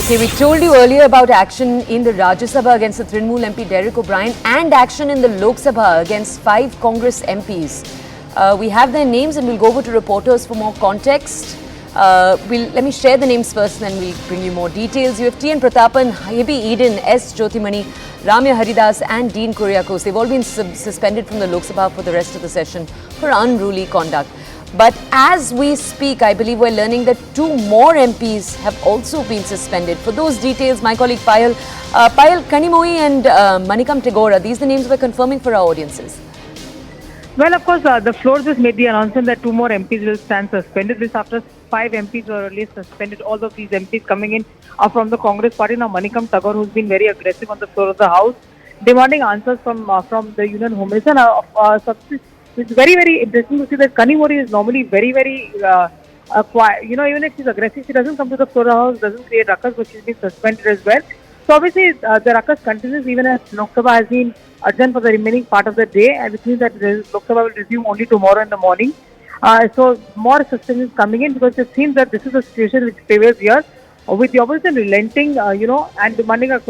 Okay, we told you earlier about action in the Rajya Sabha against the Trinamool MP Derek O'Brien and action in the Lok Sabha against 5 Congress MPs. We have their names and we'll go over to reporters for more context. Let me share the names first and then we'll bring you more details. You have T.N. Pratapan, Hebi Eden, S. Jyotimani, Ramya Haridas and Dean Kuriakose. They've all been suspended from the Lok Sabha for the rest of the session for unruly conduct. But as we speak, I believe we're learning that 2 more MPs have also been suspended. For those details, my colleague Payal, Kanimoi and Manikam Tagore, are these the names we're confirming for our audiences? Well, of course, the floor just made the announcement that 2 more MPs will stand suspended. This after 5 MPs were earlier suspended. All of these MPs coming in are from the Congress party. Now, Manikam Tagore, who's been very aggressive on the floor of the House, demanding answers from the Union Home Minister. It's very, very interesting to see that Kanimori is normally very, very quiet. You know, even if she's aggressive, she doesn't come to the floor of the House, doesn't create ruckus, but she's been suspended as well. So obviously, the ruckus continues even as Lok Sabha has been adjourned for the remaining part of the day, and which means that Lok Sabha will resume only tomorrow in the morning. So more suspensions coming in because it seems that this is a situation which prevails here, with the opposition relenting, and demanding a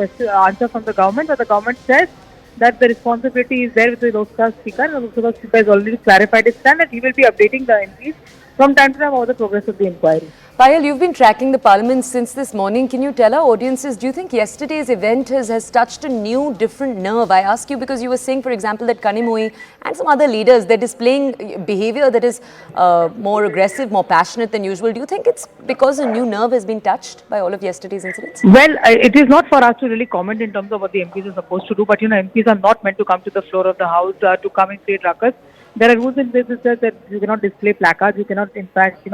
answer from the government. But the government says that the responsibility is there with the Lok Sabha Speaker. And the Lok Sabha Speaker has already clarified his stand that he will be updating the MPs from time to time about the progress of the inquiry. Payal, you've been tracking the parliament since this morning. Can you tell our audiences, do you think yesterday's event has touched a new, different nerve? I ask you because you were saying, for example, that Kanimoi and some other leaders, they're displaying behavior that is more aggressive, more passionate than usual. Do you think it's because a new nerve has been touched by all of yesterday's incidents? Well, it is not for us to really comment in terms of what the MPs are supposed to do, but MPs are not meant to come to the floor of the House to come and create ruckus. There are rules in place that you cannot display placards, you cannot, in fact,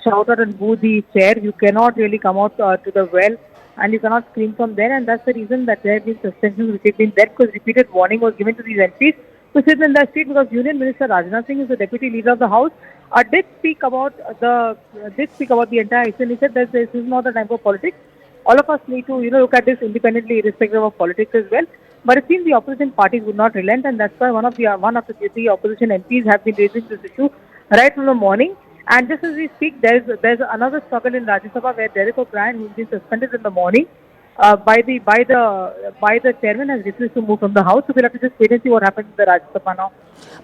shout out and boo the chair. You cannot really come out to the well and you cannot scream from there, and that's the reason that there have been suspensions which have been there, because repeated warning was given to these MPs to sit in their seat, because Union Minister Rajnath Singh, is the Deputy Leader of the House, did speak about the entire issue. He said that this is not the time for politics. All of us need to look at this independently, irrespective of politics as well. But it seems the opposition parties would not relent, and that's why one of the opposition MPs have been raising this issue right from the morning. And just as we speak, there's another struggle in Rajya Sabha where Derek O'Brien, who's been suspended in the morning by the chairman, has refused to move from the House. So we'll have to just wait and see what happens in the Rajya Sabha now.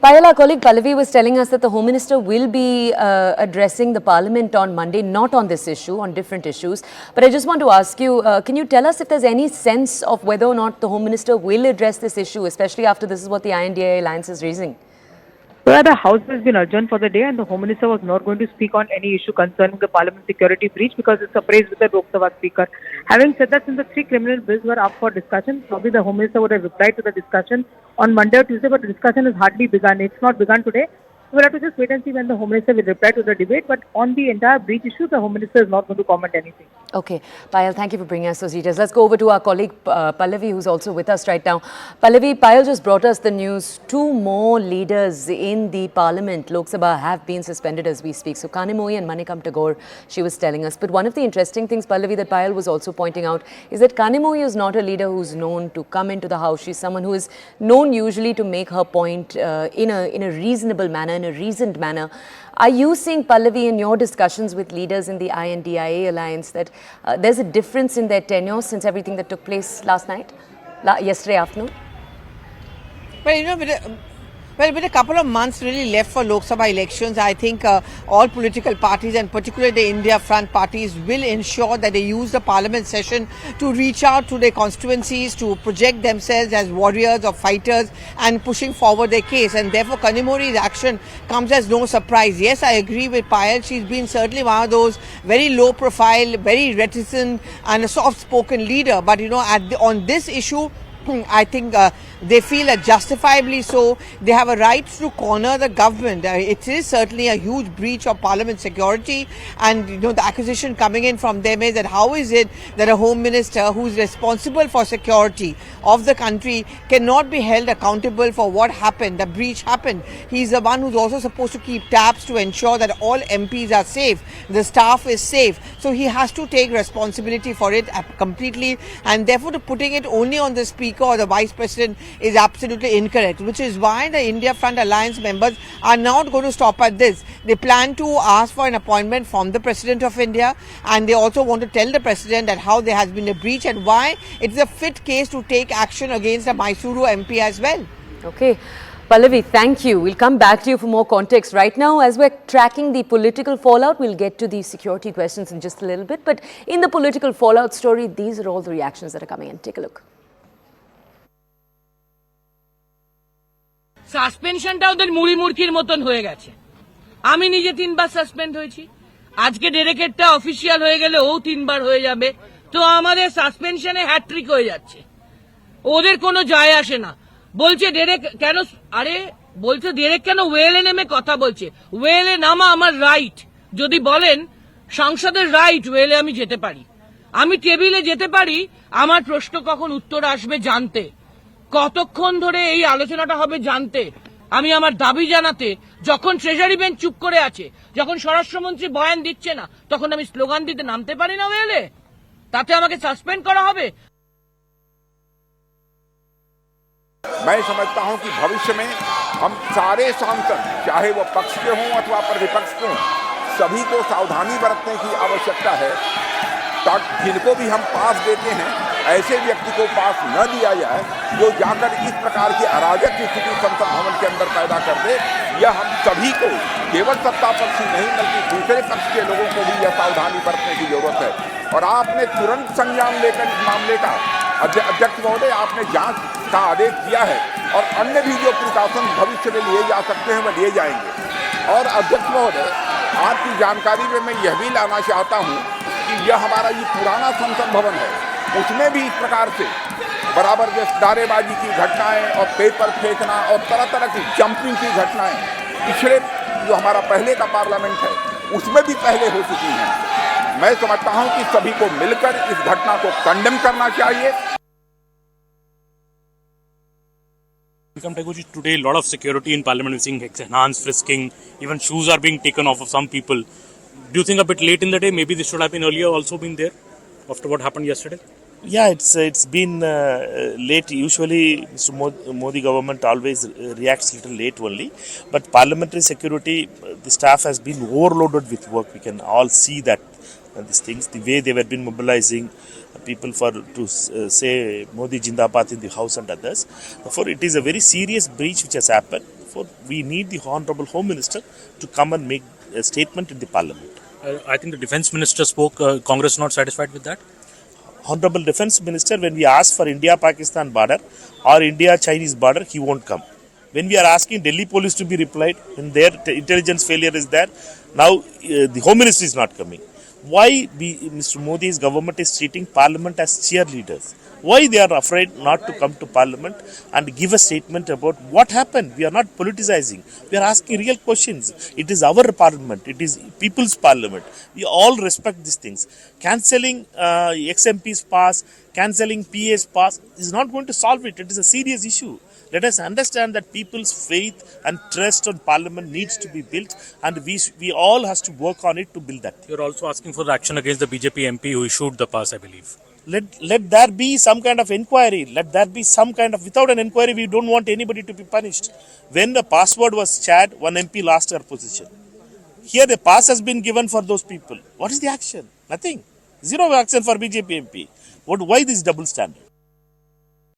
Payal, our colleague Pallavi was telling us that the Home Minister will be addressing the Parliament on Monday, not on this issue, on different issues. But I just want to ask you, can you tell us if there's any sense of whether or not the Home Minister will address this issue, especially after this is what the INDIA alliance is raising? Well, the House has been adjourned for the day, and the Home Minister was not going to speak on any issue concerning the Parliament security breach because it's appraised with the Lok Sabha Speaker. Having said that, since the 3 criminal bills were up for discussion, probably the Home Minister would have replied to the discussion on Monday or Tuesday, but the discussion has hardly begun. It's not begun today. We'll have to just wait and see when the Home Minister will reply to the debate. But on the entire breach issue, the Home Minister is not going to comment anything. Okay. Payal, thank you for bringing us those details. Let's go over to our colleague Pallavi, who's also with us right now. Pallavi, Payal just brought us the news. 2 more leaders in the Parliament, Lok Sabha, have been suspended as we speak. So Kanimoi and Manikam Tagore, she was telling us. But one of the interesting things, Pallavi, that Payal was also pointing out is that Kanimoi is not a leader who's known to come into the House. She's someone who is known usually to make her point in a reasonable manner, in a reasoned manner. Are you seeing, Pallavi, in your discussions with leaders in the INDIA alliance that there's a difference in their tenure since everything that took place yesterday afternoon? Well, with a couple of months really left for Lok Sabha elections, I think all political parties, and particularly the India Front parties, will ensure that they use the Parliament session to reach out to their constituencies, to project themselves as warriors or fighters and pushing forward their case. And therefore, Kanimori's action comes as no surprise. Yes, I agree with Payal. She's been certainly one of those very low profile, very reticent and a soft-spoken leader. But, on this issue, I think they feel that justifiably so, they have a right to corner the government. It is certainly a huge breach of Parliament security, and the accusation coming in from them is that how is it that a Home Minister who is responsible for security of the country cannot be held accountable for what happened, the breach happened. He's the one who's also supposed to keep tabs to ensure that all MPs are safe, the staff is safe. So he has to take responsibility for it completely, and therefore putting it only on the Speaker or the Vice President is absolutely incorrect, which is why the India Front Alliance members are not going to stop at this. They plan to ask for an appointment from the President of India, and they also want to tell the President that how there has been a breach and why it is a fit case to take action against the Mysuru MP as well. Okay. Pallavi, thank you. We'll come back to you for more context. Right now, as we're tracking the political fallout, we'll get to the security questions in just a little bit. But in the political fallout story, these are all the reactions that are coming in. Take a look. সাসপেনশনটা ওদের মুড়ি মুড়কির মতন হয়ে গেছে। আমি নিজে 3 বার suspend হয়েছি। আজকে ডেরেকেটটা official হয়ে গেলে ও 3 বার হয়ে যাবে। তো আমাদের সাসপেনশনে হ্যাট্রিক হয়ে যাচ্ছে। ওদের কোনো যায় আসে না। বলছে ডেরেক কেন, আরে বলছে ডেরেক কেন ওয়েলে নেমে কথা বলছে। ওয়েলে নামা আমার রাইট। যদি বলেন সংসদের রাইট ওয়েলে আমি যেতে পারি, আমি টেবিলে যেতে পারি, আমার প্রশ্ন কখন উত্তর আসবে জানতে, কতক্ষণ ধরে এই আলোচনাটা হবে জানতে, আমি আমার দাবি জানাতে, যখন ট্রেজারি বেঞ্চ চুপ করে আছে, যখন স্বরাষ্ট্রমন্ত্রী বয়ান দিচ্ছে না, তখন আমি স্লোগান দিতে নামতে পারি না ওয়েলে, তাতে আমাকে সাসপেন্ড করা হবে। मैं समझता हूं कि भविष्य में हम सारे सांसद, चाहे वो पक्ष के हों अथवा प्रतिपक्ष के हों, सभी को सावधानी बरतने की आवश्यकता है ताकि जिनको भी हम पास देते हैं ऐसे व्यक्ति को पास न दिया जाए जो जाकर इस प्रकार की अराजक स्थिति संसद भवन के अंदर पैदा कर दे। यह हम सभी को, केवल सत्ता पक्ष ही नहीं बल्कि दूसरे पक्ष के लोगों को भी यह सावधानी बरतने की जरूरत है। और आपने तुरंत संज्ञान लेकर इस मामले का, अध्यक्ष महोदय, आपने जांच का आदेश दिया है और अन्य भी जो प्रिकॉशन भविष्य में लिए जा सकते हैं वह लिए जाएंगे। और अध्यक्ष महोदय, आपकी जानकारी में मैं यह भी लाना चाहता हूं कि यह हमारा ये पुराना संसद भवन है, उसमें भी इस प्रकार से बराबर जो नारेबाजी की घटनाएं और पेपर फेंकना और तरह तरह की जंपिंग की घटनाएं पिछले जो हमारा पहले का पार्लियामेंट है उसमें भी पहले हो चुकी हैं। मैं समझता हूं कि सभी को मिलकर इस घटना को कंडेम करना चाहिए। Today, a lot of security in Parliament. We're seeing enhanced frisking. Even shoes are being taken off of some people. Do you think a bit late in the day? Maybe this should have been earlier, also been there after what happened yesterday. Yeah, it's been late. Usually, Mr. Modi government always reacts little late only. But parliamentary security, the staff has been overloaded with work. We can all see that these things, the way they were been mobilizing people to say Modi Jindabad in the house and others. Therefore, it is a very serious breach which has happened. Therefore, we need the Honorable Home Minister to come and make a statement in the Parliament. I think the Defence Minister spoke. Congress not satisfied with that? Honorable Defence Minister, when we ask for India-Pakistan border or India-Chinese border, he won't come. When we are asking Delhi police to be replied, when their intelligence failure is there, now the Home Ministry is not coming. Why Mr. Modi's government is treating Parliament as cheerleaders? Why they are afraid not to come to Parliament and give a statement about what happened? We are not politicizing. We are asking real questions. It is our Parliament. It is people's Parliament. We all respect these things. Cancelling ex-MPs pass, cancelling PA's pass is not going to solve it. It is a serious issue. Let us understand that people's faith and trust on Parliament needs to be built, and we all has to work on it to build that. You're also asking for the action against the BJP MP who issued the pass, I believe. Let there be some kind of inquiry. Let there be some kind of, without an inquiry, we don't want anybody to be punished. When the password was shared, one MP lost her position. Here the pass has been given for those people. What is the action? Nothing. Zero action for BJP MP. Why this double standard?